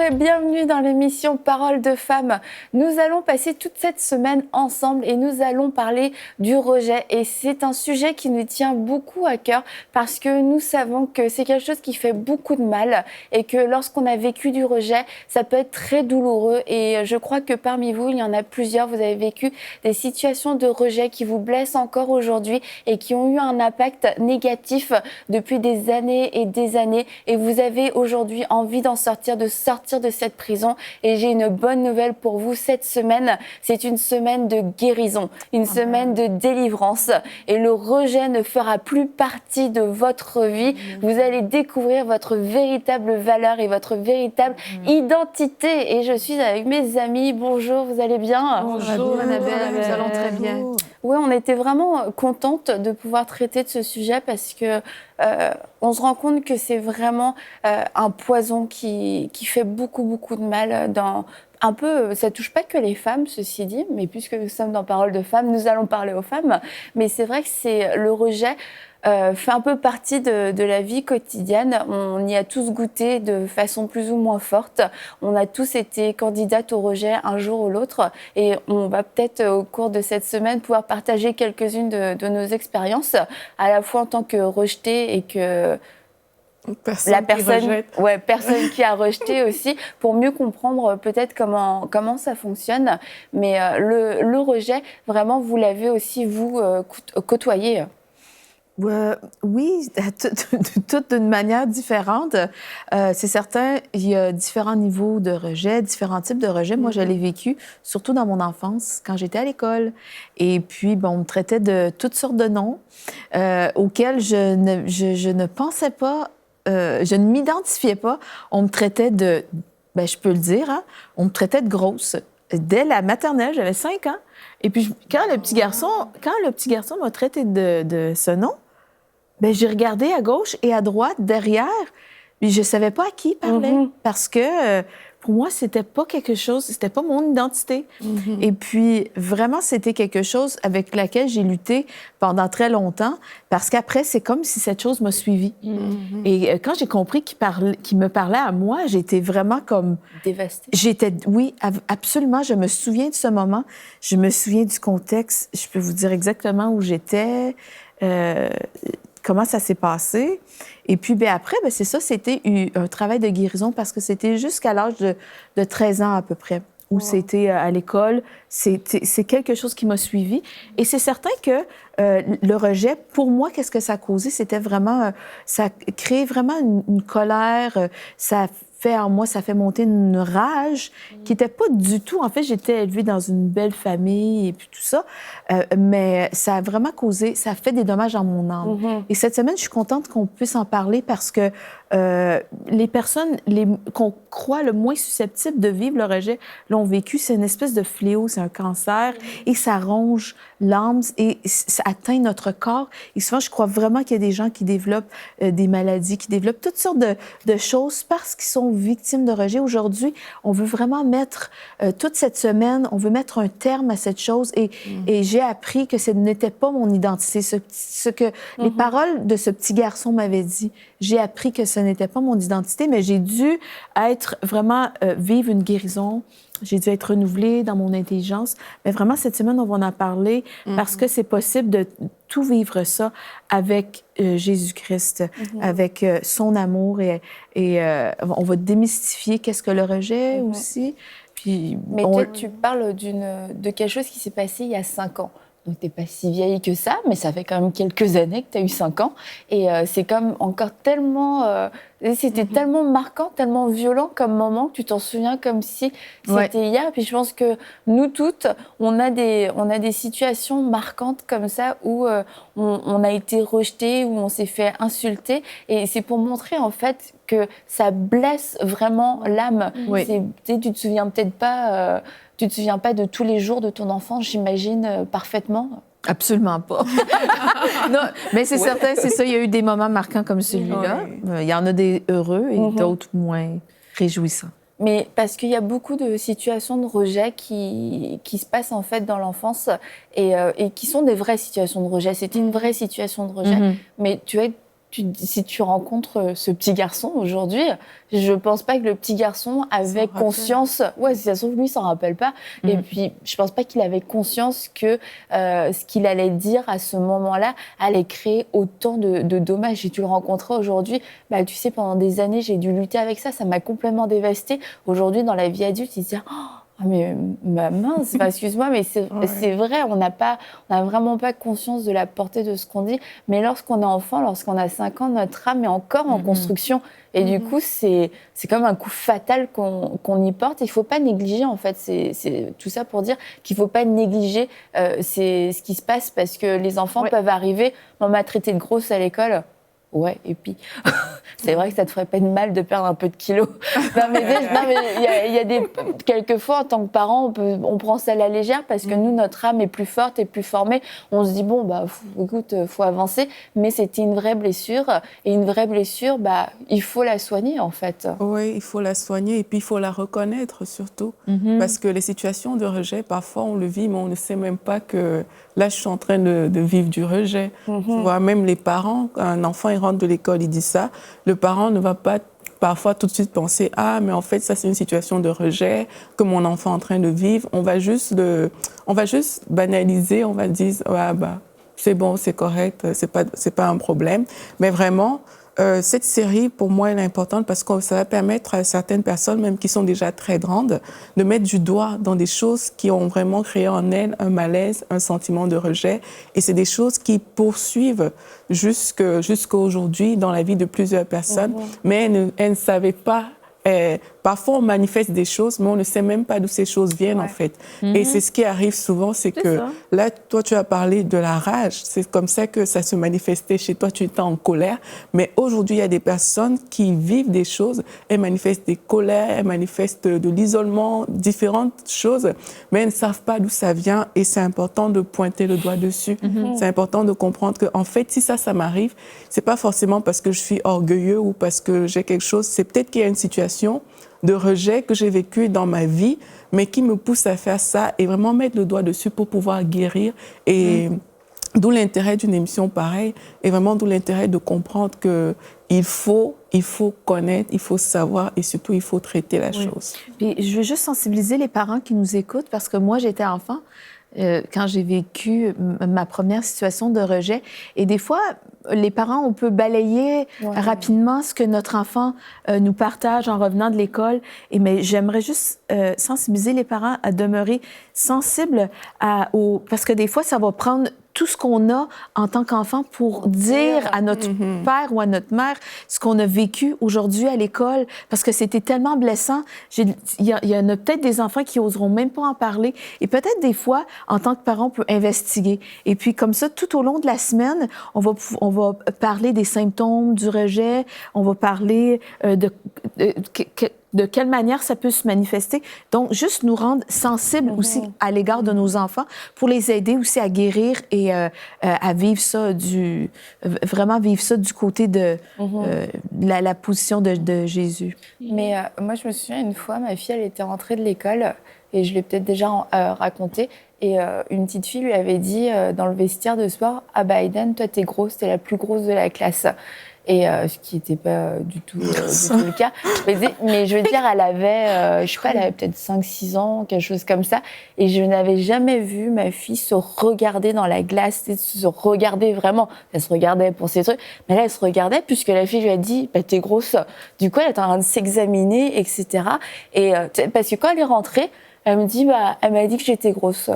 et bienvenue dans l'émission Paroles de femmes. Nous allons passer toute cette semaine ensemble et nous allons parler du rejet. Et c'est un sujet qui nous tient beaucoup à cœur parce que nous savons que c'est quelque chose qui fait beaucoup de mal et que lorsqu'on a vécu du rejet, ça peut être très douloureux. Et je crois que parmi vous, il y en a plusieurs, vous avez vécu des situations de rejet qui vous blessent encore aujourd'hui et qui ont eu un impact négatif depuis des années et des années. Et vous avez aujourd'hui envie d'en sortir de cette prison. Et j'ai une bonne nouvelle pour vous cette semaine. C'est une semaine de guérison, une semaine de délivrance. Et le rejet ne fera plus partie de votre vie. Vous allez découvrir votre véritable valeur et votre véritable identité. Et je suis avec mes amis. Bonjour, vous allez bien? Bonjour Annabelle, nous allons très bien. Oui, on était vraiment contente de pouvoir traiter de ce sujet parce que on se rend compte que c'est vraiment un poison qui fait beaucoup de mal dans un peu, ça touche pas que les femmes, ceci dit, mais puisque nous sommes dans Paroles de femmes, nous allons parler aux femmes. Mais c'est vrai que c'est le rejet fait un peu partie de la vie quotidienne. On y a tous goûté de façon plus ou moins forte. On a tous été candidates au rejet un jour ou l'autre. Et on va peut-être, au cours de cette semaine, pouvoir partager quelques-unes de nos expériences, à la fois en tant que rejetée et que personne qui a rejeté aussi, pour mieux comprendre peut-être comment ça fonctionne. Mais le rejet, vraiment, vous l'avez aussi, vous, côtoyé. Oui, toutes d'une manière différente. C'est certain, il y a différents niveaux de rejet, différents types de rejet. Moi, je l'ai vécu, surtout dans mon enfance, quand j'étais à l'école. Et puis, on me traitait de toutes sortes de noms auxquels je ne pensais pas, je ne m'identifiais pas. On me traitait de, je peux le dire, hein, on me traitait de grosse. Dès la maternelle, j'avais 5 ans. Et puis, quand le petit garçon m'a traité de ce nom, j'ai regardé à gauche et à droite, derrière, puis je savais pas à qui il parlait. Parce que pour moi, c'était pas quelque chose, c'était pas mon identité. Et puis, vraiment, c'était quelque chose avec laquelle j'ai lutté pendant très longtemps, parce qu'après, c'est comme si cette chose m'a suivie. Et quand j'ai compris qu'il me parlait à moi, j'étais vraiment comme... Dévastée. Oui, absolument. Je me souviens de ce moment. Je me souviens du contexte. Je peux vous dire exactement où j'étais, comment ça s'est passé. Et puis, après, c'est ça, c'était un travail de guérison parce que c'était jusqu'à l'âge de 13 ans à peu près, où c'était à l'école. C'est quelque chose qui m'a suivie. Et c'est certain que le rejet, pour moi, qu'est-ce que ça a causé? C'était vraiment... ça crée vraiment une colère. Ça fait en moi, ça fait monter une rage qui n'était pas du tout... En fait, j'étais élevée dans une belle famille et puis tout ça, mais ça a vraiment causé... Ça a fait des dommages dans mon âme. Et cette semaine, je suis contente qu'on puisse en parler parce que les personnes qu'on croit le moins susceptibles de vivre le rejet l'ont vécu. C'est une espèce de fléau, c'est un cancer et ça ronge l'âme et ça atteint notre corps. Et souvent, je crois vraiment qu'il y a des gens qui développent des maladies, qui développent toutes sortes de choses parce qu'ils sont victimes de rejet. Aujourd'hui, on veut vraiment mettre, toute cette semaine, on veut mettre un terme à cette chose et j'ai appris que ce n'était pas mon identité. Ce que les paroles de ce petit garçon m'avaient dit, j'ai appris que ce n'était pas mon identité, mais j'ai dû être vraiment, vivre une guérison. J'ai dû être renouvelée dans mon intelligence. Mais vraiment, cette semaine, on va en parler parce que c'est possible de tout vivre ça avec Jésus-Christ, avec son amour. Et on va démystifier qu'est-ce que le rejet aussi. Puis, mais toi, tu parles de quelque chose qui s'est passé il y a 5 ans. Donc, tu n'es pas si vieille que ça, mais ça fait quand même quelques années que tu as eu 5 ans. Et c'est comme encore tellement... c'était tellement marquant, tellement violent comme moment que tu t'en souviens comme si c'était hier. Puis je pense que nous toutes, on a des situations marquantes comme ça où on a été rejeté, où on s'est fait insulter. Et c'est pour montrer en fait que ça blesse vraiment l'âme. Tu te souviens peut-être pas... Tu ne te souviens pas de tous les jours de ton enfance, j'imagine, parfaitement? Absolument pas. Non, mais c'est certain, c'est ça. Il y a eu des moments marquants comme celui-là. Il y en a des heureux et d'autres moins réjouissants. Mais parce qu'il y a beaucoup de situations de rejet qui se passent en fait dans l'enfance et qui sont des vraies situations de rejet. C'était une vraie situation de rejet. Mais tu si tu rencontres ce petit garçon aujourd'hui, je pense pas que le petit garçon avait conscience. Ouais, si ça se trouve, lui, il s'en rappelle pas. Et puis, je pense pas qu'il avait conscience que ce qu'il allait dire à ce moment-là allait créer autant de dommages. Et tu le rencontrais aujourd'hui, bah, tu sais, pendant des années, j'ai dû lutter avec ça. Ça m'a complètement dévastée. Aujourd'hui, dans la vie adulte, il se dit ah, mais mince, excuse-moi, mais c'est vrai, on n'a vraiment pas conscience de la portée de ce qu'on dit. Mais lorsqu'on est enfant, lorsqu'on a 5 ans, notre âme est encore en construction. Et du coup, c'est comme un coup fatal qu'on y porte. Il ne faut pas négliger, en fait. C'est tout ça pour dire qu'il ne faut pas négliger ce qui se passe parce que les enfants peuvent arriver. On m'a traité de grosse à l'école. Ouais, et puis, c'est vrai que ça te ferait pas de mal de perdre un peu de kilos. Non, mais il y a quelquefois, en tant que parent, on prend ça à la légère parce que nous, notre âme est plus forte et plus formée. On se dit, bon, bah, écoute, faut avancer. Mais c'était une vraie blessure. Et une vraie blessure, bah, il faut la soigner, en fait. Oui, il faut la soigner et puis il faut la reconnaître surtout. Parce que les situations de rejet, parfois, on le vit, mais on ne sait même pas que là, je suis en train de vivre du rejet. Tu vois, même les parents, quand un enfant il rentre de l'école, il dit ça, le parent ne va pas parfois tout de suite penser « Ah, mais en fait, ça, c'est une situation de rejet que mon enfant est en train de vivre. » On va juste banaliser, on va dire « Ah, bah, c'est bon, c'est correct, c'est pas un problème. » Mais vraiment, cette série, pour moi, elle est importante parce que ça va permettre à certaines personnes, même qui sont déjà très grandes, de mettre du doigt dans des choses qui ont vraiment créé en elles un malaise, un sentiment de rejet. Et c'est des choses qui poursuivent jusqu'à aujourd'hui dans la vie de plusieurs personnes, mais elles ne savaient pas. Parfois, on manifeste des choses, mais on ne sait même pas d'où ces choses viennent, en fait. Et c'est ce qui arrive souvent, c'est que là, toi, tu as parlé de la rage. C'est comme ça que ça se manifestait chez toi, tu étais en colère. Mais aujourd'hui, il y a des personnes qui vivent des choses, elles manifestent des colères, elles manifestent de l'isolement, différentes choses, mais elles ne savent pas d'où ça vient et c'est important de pointer le doigt dessus. C'est important de comprendre que, en fait, si ça m'arrive, c'est pas forcément parce que je suis orgueilleux ou parce que j'ai quelque chose, c'est peut-être qu'il y a une situation de rejet que j'ai vécu dans ma vie, mais qui me pousse à faire ça et vraiment mettre le doigt dessus pour pouvoir guérir. Et d'où l'intérêt d'une émission pareille et vraiment d'où l'intérêt de comprendre qu'il faut connaître, il faut savoir et surtout, il faut traiter la chose. Puis, je veux juste sensibiliser les parents qui nous écoutent parce que moi, j'étais enfant quand j'ai vécu ma première situation de rejet. Et des fois, les parents, on peut balayer rapidement ce que notre enfant nous partage en revenant de l'école. Mais j'aimerais juste sensibiliser les parents à demeurer sensibles parce que des fois, ça va prendre tout ce qu'on a en tant qu'enfant pour dire à notre père ou à notre mère ce qu'on a vécu aujourd'hui à l'école, parce que c'était tellement blessant. Il y en a peut-être des enfants qui oseront même pas en parler. Et peut-être des fois, en tant que parent, on peut investiguer. Et puis comme ça, tout au long de la semaine, on va parler des symptômes du rejet, on va parler de quelle manière ça peut se manifester. Donc, juste nous rendre sensibles aussi à l'égard de nos enfants pour les aider aussi à guérir et à vivre ça vraiment vivre ça du côté de la position de Jésus. Mais moi, je me souviens une fois, ma fille, elle était rentrée de l'école et je l'ai peut-être déjà raconté. Et une petite fille lui avait dit dans le vestiaire de sport « Ah bah Aiden, toi, t'es grosse, t'es la plus grosse de la classe. » Et ce qui n'était pas du tout le cas. Mais je veux dire, elle avait, je sais pas, elle avait peut-être 5-6 ans, quelque chose comme ça. Et je n'avais jamais vu ma fille se regarder dans la glace, se regarder vraiment. Elle se regardait pour ses trucs. Mais là, elle se regardait puisque la fille lui a dit, bah, t'es grosse. Du coup, elle était en train de s'examiner, etc. Et parce que quand elle est rentrée, elle me dit, elle m'a dit que j'étais grosse.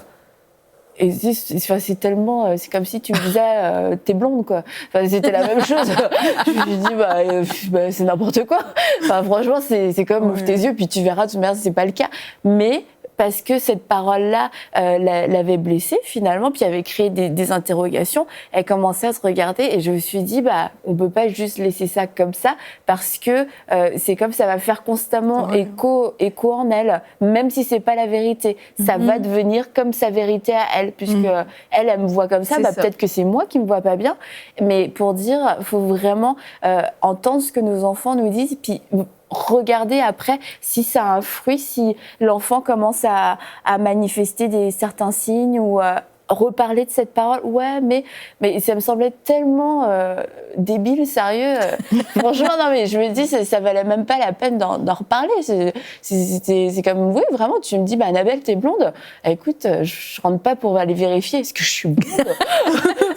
Et c'est tellement, c'est comme si tu me disais, t'es blonde, quoi. Enfin, c'était la même chose. Je me suis dit, c'est n'importe quoi. Enfin, franchement, c'est comme ouvre tes yeux, puis tu verras, c'est pas le cas. Mais parce que cette parole-là l'avait blessée finalement, puis avait créé des interrogations. Elle commençait à se regarder et je me suis dit, on peut pas juste laisser ça comme ça parce que c'est comme ça va faire constamment écho en elle, même si c'est pas la vérité. Ça va devenir comme sa vérité à elle, puisque elle me voit comme ça. Peut-être que c'est moi qui me vois pas bien, mais pour dire, faut vraiment entendre ce que nos enfants nous disent, puis regarder après si ça a un fruit, si l'enfant commence à manifester certains signes ou reparler de cette parole. Ouais, mais ça me semblait tellement débile, sérieux. Franchement, non, mais je me dis, ça valait même pas la peine d'en reparler. C'est comme, oui, vraiment, tu me dis, Annabelle, t'es blonde. Écoute, je rentre pas pour aller vérifier est-ce que je suis blonde.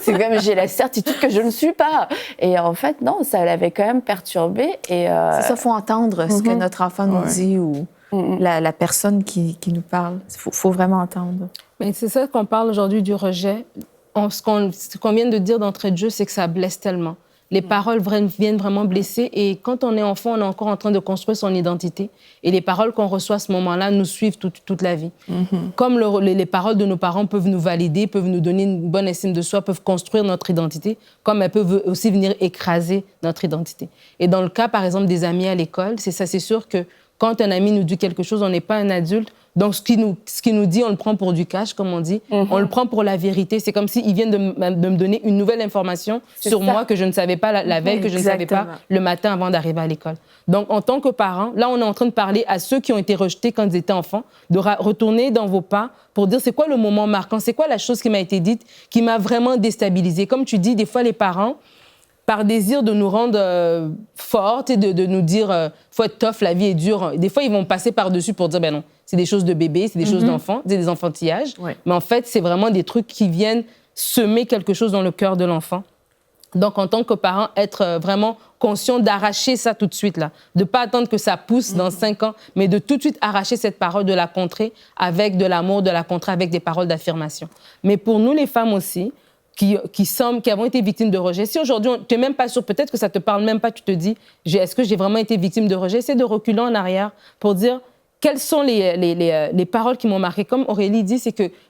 C'est comme, j'ai la certitude que je ne suis pas. Et en fait, non, ça l'avait quand même perturbée. C'est ça, faut entendre ce que notre enfant nous dit ou la personne qui nous parle. Faut vraiment entendre. Mais c'est ça qu'on parle aujourd'hui du rejet. Ce qu'on vient de dire d'entrée de jeu, c'est que ça blesse tellement. Les paroles viennent vraiment blesser. Et quand on est enfant, on est encore en train de construire son identité. Et les paroles qu'on reçoit à ce moment-là nous suivent toute la vie. Comme les paroles de nos parents peuvent nous valider, peuvent nous donner une bonne estime de soi, peuvent construire notre identité, comme elles peuvent aussi venir écraser notre identité. Et dans le cas, par exemple, des amis à l'école, c'est sûr que quand un ami nous dit quelque chose, on n'est pas un adulte. Donc, ce qu'il nous dit, on le prend pour du cash, comme on dit. On le prend pour la vérité. C'est comme s'il vient de me donner une nouvelle information sur moi que je ne savais pas la veille, que je ne savais pas le matin avant d'arriver à l'école. Donc, en tant que parent, là, on est en train de parler à ceux qui ont été rejetés quand ils étaient enfants, de retourner dans vos pas pour dire c'est quoi le moment marquant, c'est quoi la chose qui m'a été dite, qui m'a vraiment déstabilisée. Comme tu dis, des fois, les parents, par désir de nous rendre fortes et de nous dire faut être tough, la vie est dure. Des fois, ils vont passer par-dessus pour dire non, c'est des choses de bébé, c'est des choses d'enfants, c'est des enfantillages. Ouais. Mais en fait, c'est vraiment des trucs qui viennent semer quelque chose dans le cœur de l'enfant. Donc, en tant que parent, être vraiment conscient d'arracher ça tout de suite, là. De ne pas attendre que ça pousse dans 5 ans, mais de tout de suite arracher cette parole, de la contrer avec de l'amour, de la contrer avec des paroles d'affirmation. Mais pour nous, les femmes aussi, qui avons été victimes de rejet. Si aujourd'hui, tu n'es même pas sûr, peut-être que ça ne te parle même pas, tu te dis, est-ce que j'ai vraiment été victime de rejet? Essaie de reculer en arrière pour dire quelles sont les paroles qui m'ont marqué. Comme Aurélie dit,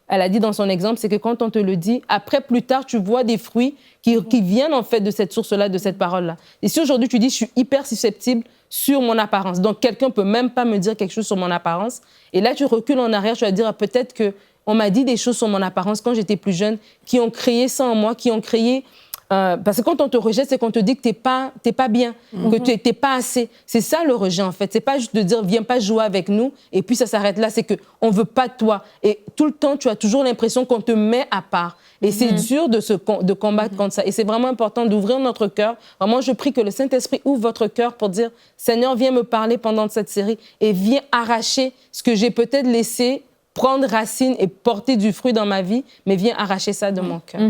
elle a dit dans son exemple, c'est que quand on te le dit, après, plus tard, tu vois des fruits qui viennent en fait de cette source-là, de cette parole-là. Et si aujourd'hui, tu dis, je suis hyper susceptible sur mon apparence, donc quelqu'un ne peut même pas me dire quelque chose sur mon apparence, et là, tu recules en arrière, tu vas dire, peut-être que on m'a dit des choses sur mon apparence quand j'étais plus jeune qui ont créé ça en moi, qui ont créé... parce que quand on te rejette, c'est qu'on te dit que t'es pas bien, que t'es pas assez. C'est ça le rejet, en fait. C'est pas juste de dire, viens pas jouer avec nous, et puis ça s'arrête là. C'est qu'on veut pas de toi. Et tout le temps, tu as toujours l'impression qu'on te met à part. Et c'est dur de combattre contre ça. Et c'est vraiment important d'ouvrir notre cœur. Vraiment, je prie que le Saint-Esprit ouvre votre cœur pour dire, Seigneur, viens me parler pendant cette série et viens arracher ce que j'ai peut-être laissé prendre racine et porter du fruit dans ma vie, mais viens arracher ça de mon cœur.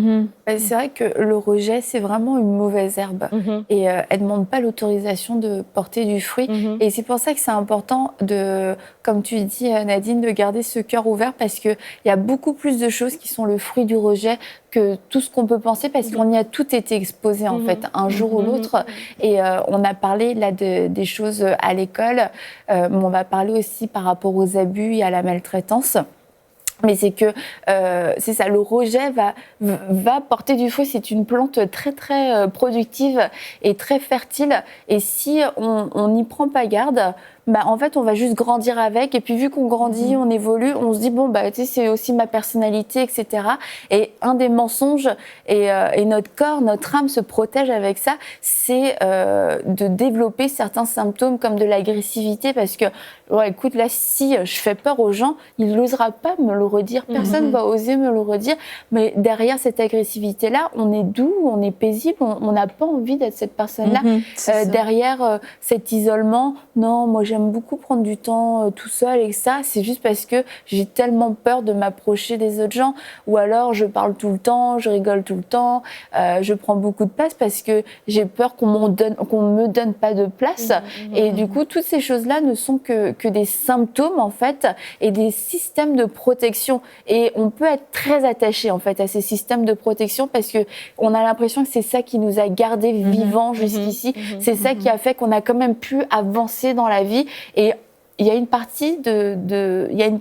C'est vrai que le rejet, c'est vraiment une mauvaise herbe. Et elle ne demande pas l'autorisation de porter du fruit. Et c'est pour ça que c'est important de, comme tu dis, Nadine, de garder ce cœur ouvert parce qu'il y a beaucoup plus de choses qui sont le fruit du rejet que tout ce qu'on peut penser parce qu'on y a tout été exposé, en fait, un jour ou l'autre. Et on a parlé là des choses à l'école, mais on va parler aussi par rapport aux abus et à la maltraitance. Mais c'est que, c'est ça, le rejet va porter du fruit. C'est une plante très, très productive et très fertile. Et si on n'y prend pas garde, en fait, on va juste grandir avec. Et puis, vu qu'on grandit, on évolue, on se dit, bon, tu sais, c'est aussi ma personnalité, etc. Et un des mensonges, et notre corps, notre âme se protège avec ça, c'est de développer certains symptômes comme de l'agressivité. Parce que, écoute, là, si je fais peur aux gens, il n'osera pas me le redire. Personne ne va oser me le redire. Mais derrière cette agressivité-là, on est doux, on est paisible, on n'a pas envie d'être cette personne-là. Derrière cet isolement, non, moi, j'aime beaucoup prendre du temps tout seul et ça, c'est juste parce que j'ai tellement peur de m'approcher des autres gens. Ou alors, je parle tout le temps, je rigole tout le temps, je prends beaucoup de place parce que j'ai peur qu'on me donne pas de place. Et du coup, toutes ces choses-là ne sont que des symptômes, en fait, et des systèmes de protection. Et on peut être très attaché, en fait, à ces systèmes de protection parce qu'on a l'impression que c'est ça qui nous a gardés vivants jusqu'ici. C'est ça qui a fait qu'on a quand même pu avancer dans la vie. Et il y a une partie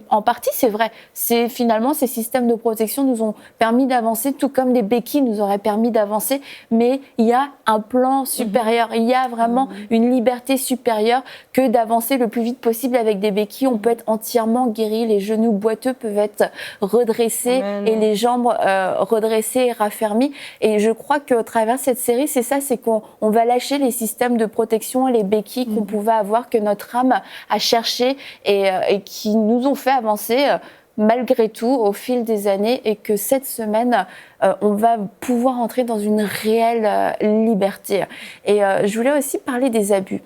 en partie, c'est vrai. C'est finalement ces systèmes de protection nous ont permis d'avancer, tout comme les béquilles nous auraient permis d'avancer. Mais il y a un plan supérieur. Il y a vraiment une liberté supérieure que d'avancer le plus vite possible avec des béquilles. On peut être entièrement guéri. Les genoux boiteux peuvent être redressés et les jambes redressées et raffermies. Et je crois qu'au travers de cette série, c'est ça, c'est qu'on va lâcher les systèmes de protection et les béquilles qu'on pouvait avoir, que notre âme a cherché et qui nous ont fait avancer. malgré tout au fil des années et que cette semaine, on va pouvoir entrer dans une réelle liberté. Et je voulais aussi parler des abus.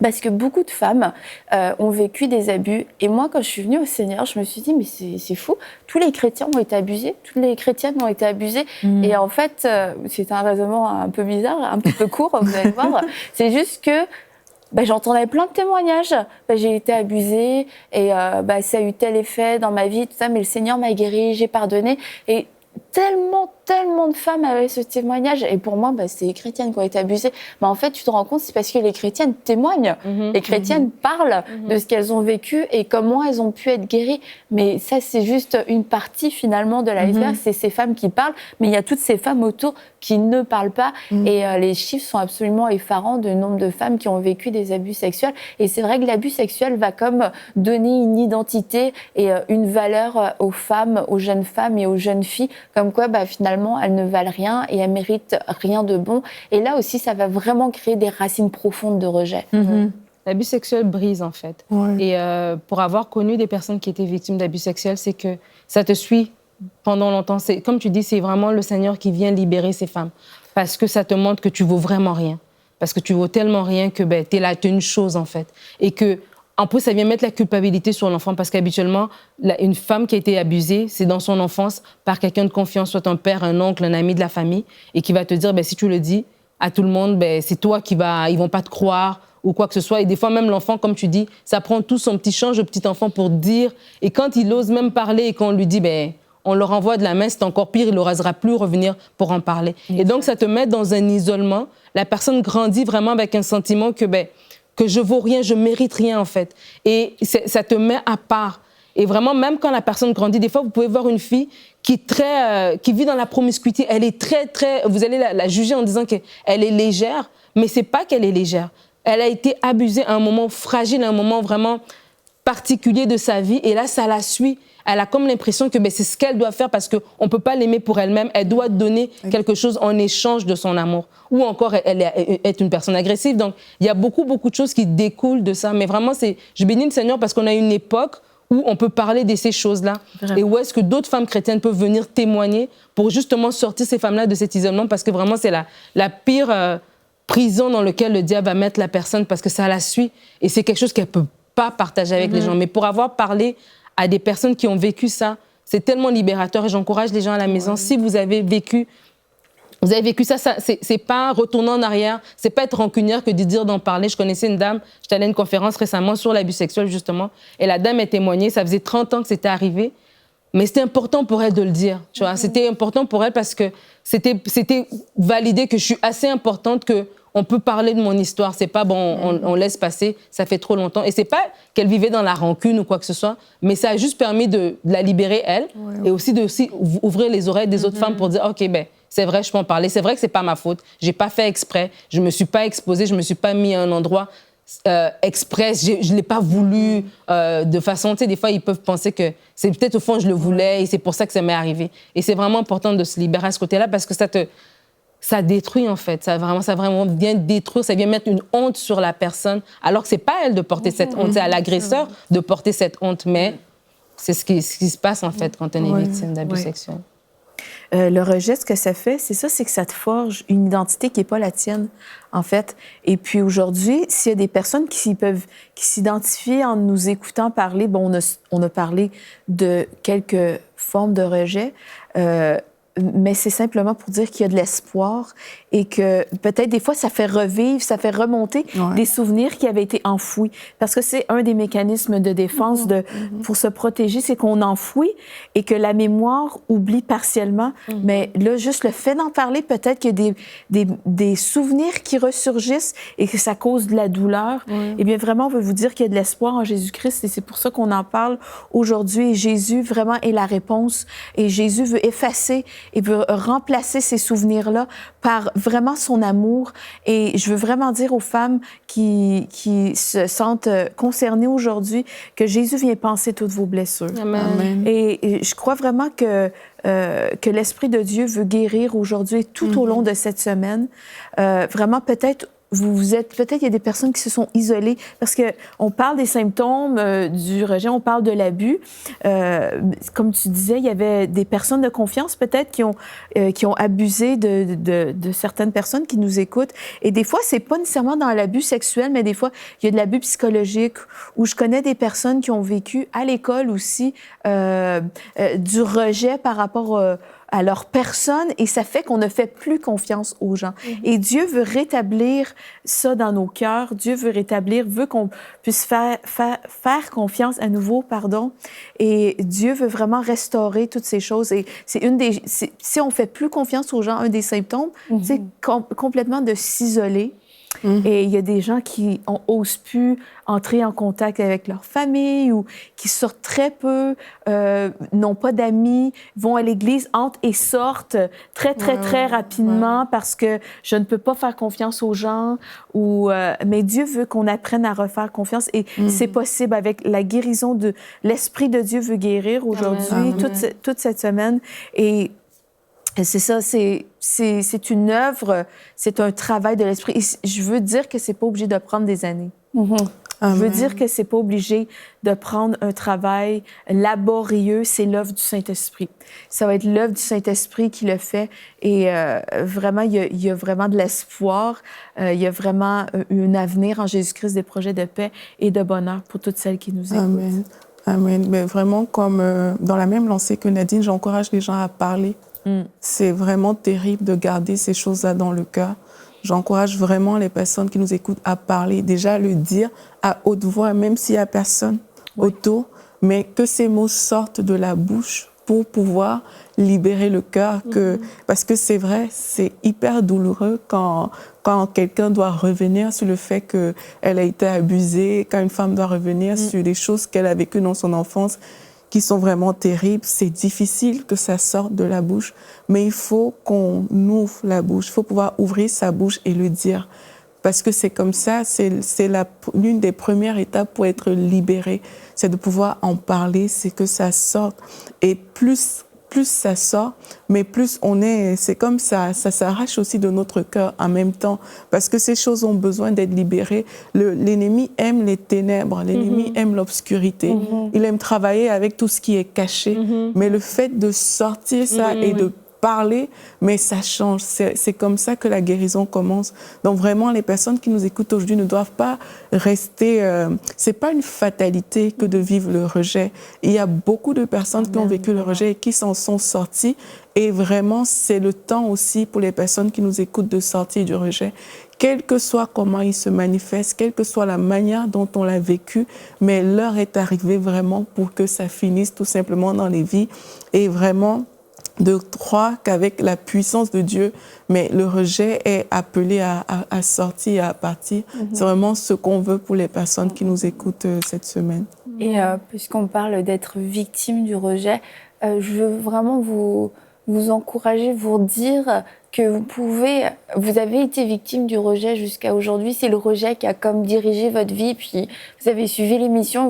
Parce que beaucoup de femmes ont vécu des abus. Et moi, quand je suis venue au Seigneur, je me suis dit, mais c'est fou, tous les chrétiens ont été abusés, toutes les chrétiennes ont été abusées. Et en fait, c'est un raisonnement un peu bizarre, un petit peu court, vous allez voir. C'est juste que j'entendais plein de témoignages. J'ai été abusée et ça a eu tel effet dans ma vie, tout ça, mais le Seigneur m'a guérie, j'ai pardonné. Et tellement de femmes avaient ce témoignage. Et pour moi, c'est les chrétiennes qui ont été abusées. Mais en fait, tu te rends compte, c'est parce que les chrétiennes témoignent. Les chrétiennes parlent de ce qu'elles ont vécu et comment elles ont pu être guéries. Mais ça, c'est juste une partie, finalement, de l'iceberg. C'est ces femmes qui parlent, mais il y a toutes ces femmes autour qui ne parlent pas. Et les chiffres sont absolument effarants du nombre de femmes qui ont vécu des abus sexuels. Et c'est vrai que l'abus sexuel va comme donner une identité et une valeur aux femmes, aux jeunes femmes et aux jeunes filles, comme quoi, finalement, elles ne valent rien et elles méritent rien de bon. Et là aussi, ça va vraiment créer des racines profondes de rejet. L'abus sexuel brise, en fait. Ouais. Et pour avoir connu des personnes qui étaient victimes d'abus sexuels, c'est que ça te suit pendant longtemps. Comme tu dis, c'est vraiment le Seigneur qui vient libérer ces femmes. Parce que ça te montre que tu vaux vraiment rien. Parce que tu vaux tellement rien que t'es là, t'es une chose, en fait. Et que, en plus, ça vient mettre la culpabilité sur l'enfant parce qu'habituellement, une femme qui a été abusée, c'est dans son enfance par quelqu'un de confiance, soit un père, un oncle, un ami de la famille, et qui va te dire, si tu le dis à tout le monde, c'est toi ils vont pas te croire ou quoi que ce soit. Et des fois, même l'enfant, comme tu dis, ça prend tout son petit change au petit enfant pour dire. Et quand il ose même parler et qu'on lui dit, on le renvoie de la main, c'est encore pire, il n'osera plus revenir pour en parler. Et donc, ça te met dans un isolement. La personne grandit vraiment avec un sentiment que je vaux rien, je mérite rien, en fait. Et ça te met à part. Et vraiment, même quand la personne grandit, des fois, vous pouvez voir une fille qui vit dans la promiscuité. Elle est très... Vous allez la juger en disant qu'elle est légère, mais c'est pas qu'elle est légère. Elle a été abusée à un moment fragile, à un moment vraiment particulier de sa vie. Et là, ça la suit. Elle a comme l'impression que c'est ce qu'elle doit faire parce qu'on ne peut pas l'aimer pour elle-même. Elle doit donner quelque chose en échange de son amour. Ou encore, elle est une personne agressive. Donc, il y a beaucoup de choses qui découlent de ça. Mais vraiment, je bénis le Seigneur parce qu'on a une époque où on peut parler de ces choses-là. Vraiment. Et où est-ce que d'autres femmes chrétiennes peuvent venir témoigner pour justement sortir ces femmes-là de cet isolement parce que vraiment, c'est la pire prison dans laquelle le diable va mettre la personne parce que ça la suit. Et c'est quelque chose qu'elle ne peut pas partager avec les gens. Mais pour avoir parlé à des personnes qui ont vécu ça, c'est tellement libérateur et j'encourage les gens à la maison. Si vous avez vécu ça, c'est pas retourner en arrière, c'est pas être rancunière que de dire d'en parler. Je connaissais une dame, j'étais allée à une conférence récemment sur l'abus sexuel justement, et la dame a témoigné, ça faisait 30 ans que c'était arrivé, mais c'était important pour elle de le dire, tu vois. C'était important pour elle parce que c'était validé que je suis assez importante que on peut parler de mon histoire, c'est pas on laisse passer, ça fait trop longtemps. Et c'est pas qu'elle vivait dans la rancune ou quoi que ce soit, mais ça a juste permis de la libérer, elle, et aussi ouvrir les oreilles des autres femmes pour dire, OK, c'est vrai, je peux en parler, c'est vrai que c'est pas ma faute, j'ai pas fait exprès, je me suis pas exposée, je me suis pas mis à un endroit exprès, je l'ai pas voulu de façon, tu sais, des fois, ils peuvent penser que c'est peut-être au fond, je le voulais, et c'est pour ça que ça m'est arrivé. Et c'est vraiment important de se libérer à ce côté-là parce que ça détruit, en fait. Ça vraiment vient détruire, ça vient mettre une honte sur la personne, alors que c'est pas elle de porter cette honte, c'est à l'agresseur de porter cette honte, mais c'est ce qui se passe, en fait, quand on est victime d'abus sexuels. Le rejet, ce que ça fait, c'est que ça te forge une identité qui n'est pas la tienne, en fait. Et puis aujourd'hui, s'il y a des personnes qui s'identifient en nous écoutant parler, on a parlé de quelques formes de rejet, mais c'est simplement pour dire qu'il y a de l'espoir et que peut-être des fois, ça fait revivre, ça fait remonter des souvenirs qui avaient été enfouis. Parce que c'est un des mécanismes de défense pour se protéger, c'est qu'on enfouit et que la mémoire oublie partiellement. Mais là, juste le fait d'en parler, peut-être qu'il y a des souvenirs qui ressurgissent et que ça cause de la douleur. Eh bien, vraiment, on veut vous dire qu'il y a de l'espoir en Jésus-Christ et c'est pour ça qu'on en parle aujourd'hui. Et Jésus, vraiment, est la réponse. Et Jésus veut effacer et veut remplacer ces souvenirs-là par vraiment son amour. Et je veux vraiment dire aux femmes qui se sentent concernées aujourd'hui que Jésus vient panser toutes vos blessures. Amen. Et je crois vraiment que l'Esprit de Dieu veut guérir aujourd'hui tout au long de cette semaine. Vraiment, peut-être vous êtes, peut-être il y a des personnes qui se sont isolées, parce qu'on parle des symptômes du rejet, on parle de l'abus. Comme tu disais, il y avait des personnes de confiance peut-être qui ont abusé de certaines personnes qui nous écoutent. Et des fois, c'est pas nécessairement dans l'abus sexuel, mais des fois, il y a de l'abus psychologique, où je connais des personnes qui ont vécu à l'école aussi du rejet par rapport à leur personne, et ça fait qu'on ne fait plus confiance aux gens. Et Dieu veut rétablir ça dans nos cœurs. Dieu veut qu'on puisse faire confiance à nouveau, et Dieu veut vraiment restaurer toutes ces choses. Et si on fait plus confiance aux gens, un des symptômes, c'est complètement de s'isoler. Et il y a des gens qui n'osent plus entrer en contact avec leur famille ou qui sortent très peu, n'ont pas d'amis, vont à l'église, entrent et sortent très rapidement parce que je ne peux pas faire confiance aux gens. Mais Dieu veut qu'on apprenne à refaire confiance et c'est possible avec la guérison de l'Esprit de Dieu veut guérir aujourd'hui, toute cette semaine. Et c'est ça, c'est une œuvre, c'est un travail de l'esprit. Et je veux dire que c'est pas obligé de prendre des années. Je veux dire que c'est pas obligé de prendre un travail laborieux. C'est l'œuvre du Saint-Esprit. Ça va être l'œuvre du Saint-Esprit qui le fait. Et vraiment, il y a vraiment de l'espoir. Il y a vraiment un avenir en Jésus-Christ, des projets de paix et de bonheur pour toutes celles qui nous écoutent. Amen. Amen. Mais vraiment, comme dans la même lancée que Nadine, j'encourage les gens à parler. C'est vraiment terrible de garder ces choses-là dans le cœur. J'encourage vraiment les personnes qui nous écoutent à parler, déjà à le dire à haute voix, même s'il n'y a personne autour, mais que ces mots sortent de la bouche pour pouvoir libérer le cœur. Parce que c'est vrai, c'est hyper douloureux quand quelqu'un doit revenir sur le fait qu'elle a été abusée, quand une femme doit revenir sur des choses qu'elle a vécues dans son enfance, qui sont vraiment terribles. C'est difficile que ça sorte de la bouche, mais il faut qu'on ouvre la bouche. Il faut pouvoir ouvrir sa bouche et le dire. Parce que c'est comme ça, c'est l'une des premières étapes pour être libéré. C'est de pouvoir en parler, c'est que ça sorte. Et plus ça sort, mais plus c'est comme ça s'arrache aussi de notre cœur en même temps, parce que ces choses ont besoin d'être libérées. L'ennemi aime les ténèbres, l'ennemi aime l'obscurité, il aime travailler avec tout ce qui est caché, mais le fait de sortir ça et de parler, mais ça change. C'est comme ça que la guérison commence. Donc vraiment, les personnes qui nous écoutent aujourd'hui ne doivent pas rester... c'est pas une fatalité que de vivre le rejet. Il y a beaucoup de personnes qui ont vécu le rejet et qui s'en sont sorties. Et vraiment, c'est le temps aussi pour les personnes qui nous écoutent de sortir du rejet. Quel que soit comment il se manifeste, quelle que soit la manière dont on l'a vécu, mais l'heure est arrivée vraiment pour que ça finisse tout simplement dans les vies. Et vraiment... de croire qu'avec la puissance de Dieu, mais le rejet est appelé à sortir, à partir. C'est vraiment ce qu'on veut pour les personnes qui nous écoutent cette semaine. Et puisqu'on parle d'être victime du rejet, je veux vraiment vous encourager, vous dire que vous avez été victime du rejet jusqu'à aujourd'hui. C'est le rejet qui a comme dirigé votre vie. Puis vous avez suivi l'émission,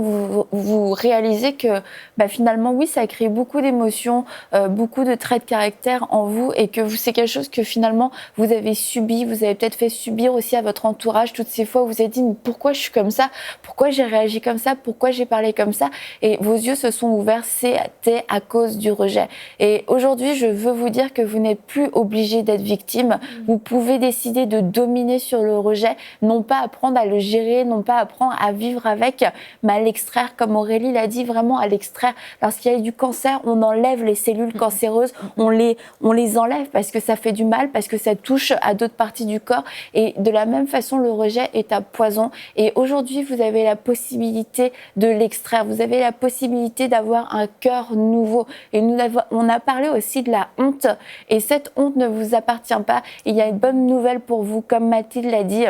vous réalisez que finalement, oui, ça a créé beaucoup d'émotions, beaucoup de traits de caractère en vous, et que c'est quelque chose que finalement vous avez subi. Vous avez peut-être fait subir aussi à votre entourage toutes ces fois où vous vous êtes dit, mais pourquoi je suis comme ça? Pourquoi j'ai réagi comme ça? Pourquoi j'ai parlé comme ça? Et vos yeux se sont ouverts, c'était à cause du rejet. Et aujourd'hui, je veux vous dire que vous n'êtes plus obligé d'être victime. Vous pouvez décider de dominer sur le rejet, non pas apprendre à le gérer, non pas apprendre à vivre avec, mais à l'extraire, comme Aurélie l'a dit, vraiment à l'extraire. Lorsqu'il y a du cancer, on enlève les cellules cancéreuses, on les enlève parce que ça fait du mal, parce que ça touche à d'autres parties du corps. Et de la même façon, le rejet est un poison. Et aujourd'hui, vous avez la possibilité de l'extraire. Vous avez la possibilité d'avoir un cœur nouveau. Et on a parlé aussi de la honte. Et cette honte ne vous appartient pas. Il y a une bonne nouvelle pour vous, comme Mathilde l'a dit.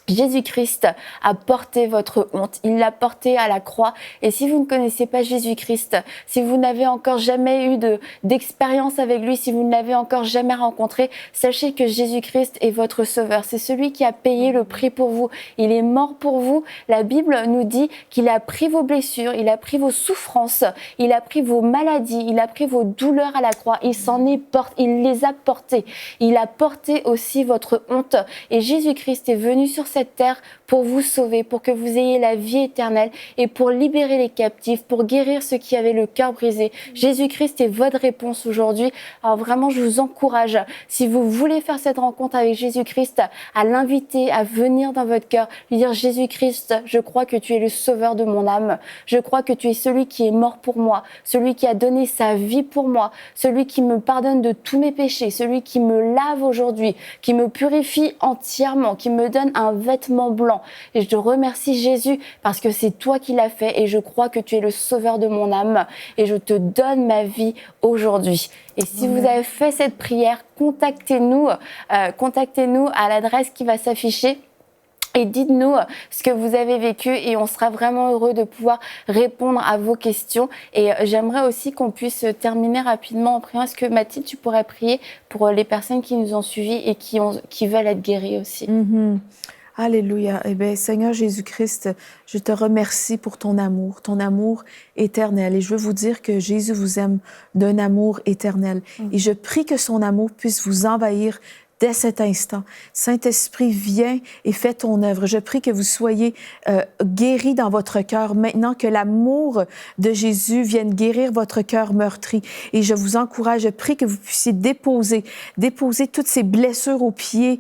Jésus-Christ a porté votre honte, il l'a porté à la croix. Et si vous ne connaissez pas Jésus-Christ, si vous n'avez encore jamais eu d'expérience avec lui, si vous ne l'avez encore jamais rencontré, sachez que Jésus-Christ est votre sauveur. C'est celui qui a payé le prix pour vous. Il est mort pour vous. La Bible nous dit qu'il a pris vos blessures, il a pris vos souffrances, il a pris vos maladies, il a pris vos douleurs à la croix. Il les a portées. Il a porté aussi votre honte. Et Jésus-Christ est venu sur cette terre pour vous sauver, pour que vous ayez la vie éternelle et pour libérer les captifs, pour guérir ceux qui avaient le cœur brisé. Jésus-Christ est votre réponse aujourd'hui. Alors vraiment, je vous encourage, si vous voulez faire cette rencontre avec Jésus-Christ, à l'inviter à venir dans votre cœur, lui dire: Jésus-Christ, je crois que tu es le sauveur de mon âme. Je crois que tu es celui qui est mort pour moi, celui qui a donné sa vie pour moi, celui qui me pardonne de tous mes péchés, celui qui me lave aujourd'hui, qui me purifie entièrement, qui me donne un vêtement blanc. Et je te remercie, Jésus, parce que c'est toi qui l'as fait et je crois que tu es le sauveur de mon âme et je te donne ma vie aujourd'hui. Et si vous avez fait cette prière, contactez-nous à l'adresse qui va s'afficher. Et dites-nous ce que vous avez vécu et on sera vraiment heureux de pouvoir répondre à vos questions. Et j'aimerais aussi qu'on puisse terminer rapidement en priant. Est-ce que Mathilde, tu pourrais prier pour les personnes qui nous ont suivis et qui veulent être guéries aussi? Alléluia. Eh bien, Seigneur Jésus-Christ, je te remercie pour ton amour éternel. Et je veux vous dire que Jésus vous aime d'un amour éternel. Et je prie que son amour puisse vous envahir dès cet instant. Saint-Esprit, viens et fais ton œuvre. Je prie que vous soyez guéris dans votre cœur maintenant, que l'amour de Jésus vienne guérir votre cœur meurtri. Et je vous encourage, je prie que vous puissiez déposer toutes ces blessures aux pieds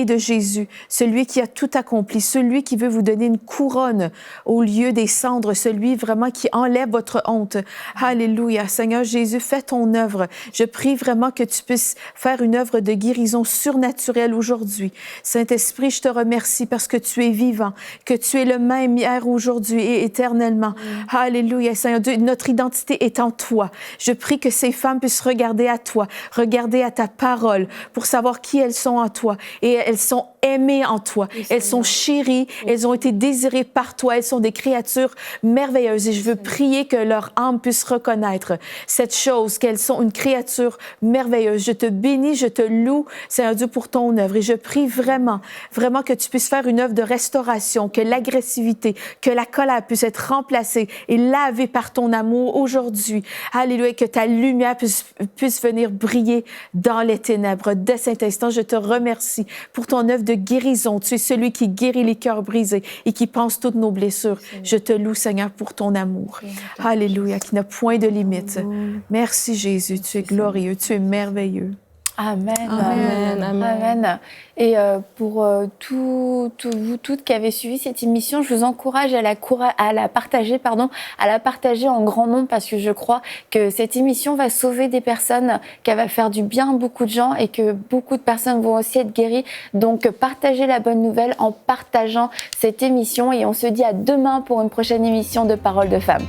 de Jésus, celui qui a tout accompli, celui qui veut vous donner une couronne au lieu des cendres, celui vraiment qui enlève votre honte. Alléluia. Seigneur Jésus, fais ton œuvre. Je prie vraiment que tu puisses faire une œuvre de guérison surnaturelle aujourd'hui. Saint-Esprit, je te remercie parce que tu es vivant, que tu es le même hier, aujourd'hui et éternellement. Alléluia, Seigneur Dieu, notre identité est en toi. Je prie que ces femmes puissent regarder à toi, regarder à ta parole pour savoir qui elles sont en toi. Et elles sont aimées en toi. Elles sont chéries, elles ont été désirées par toi. Elles sont des créatures merveilleuses. Et je veux prier que leur âme puisse reconnaître cette chose, qu'elles sont une créature merveilleuse. Je te bénis, je te loue, Seigneur Dieu, pour ton œuvre. Et je prie vraiment que tu puisses faire une œuvre de restauration, que l'agressivité, que la colère puisse être remplacée et lavée par ton amour aujourd'hui. Alléluia, que ta lumière puisse venir briller dans les ténèbres. Dès cet instant, je te remercie pour ton œuvre de guérison. Tu es celui qui guérit les cœurs brisés et qui pense toutes nos blessures. Je te loue, Seigneur, pour ton amour. Alléluia, qui n'a point de limite. Merci, Jésus. Tu es glorieux, tu es merveilleux. Amen. Amen. Amen. Amen. Et pour vous toutes qui avez suivi cette émission, je vous encourage à la partager en grand nombre parce que je crois que cette émission va sauver des personnes, qu'elle va faire du bien à beaucoup de gens et que beaucoup de personnes vont aussi être guéries. Donc partagez la bonne nouvelle en partageant cette émission et on se dit à demain pour une prochaine émission de Paroles de Femmes.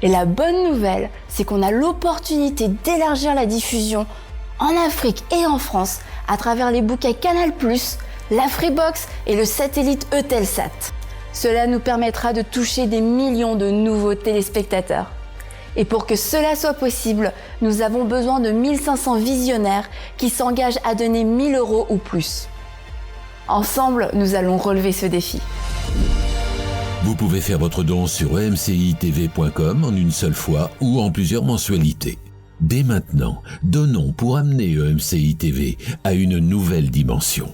Et la bonne nouvelle, c'est qu'on a l'opportunité d'élargir la diffusion en Afrique et en France à travers les bouquets Canal+, la Freebox et le satellite Eutelsat. Cela nous permettra de toucher des millions de nouveaux téléspectateurs. Et pour que cela soit possible, nous avons besoin de 1500 visionnaires qui s'engagent à donner 1 000 € ou plus. Ensemble, nous allons relever ce défi. Vous pouvez faire votre don sur emcitv.com en une seule fois ou en plusieurs mensualités. Dès maintenant, donnons pour amener EMCI TV à une nouvelle dimension.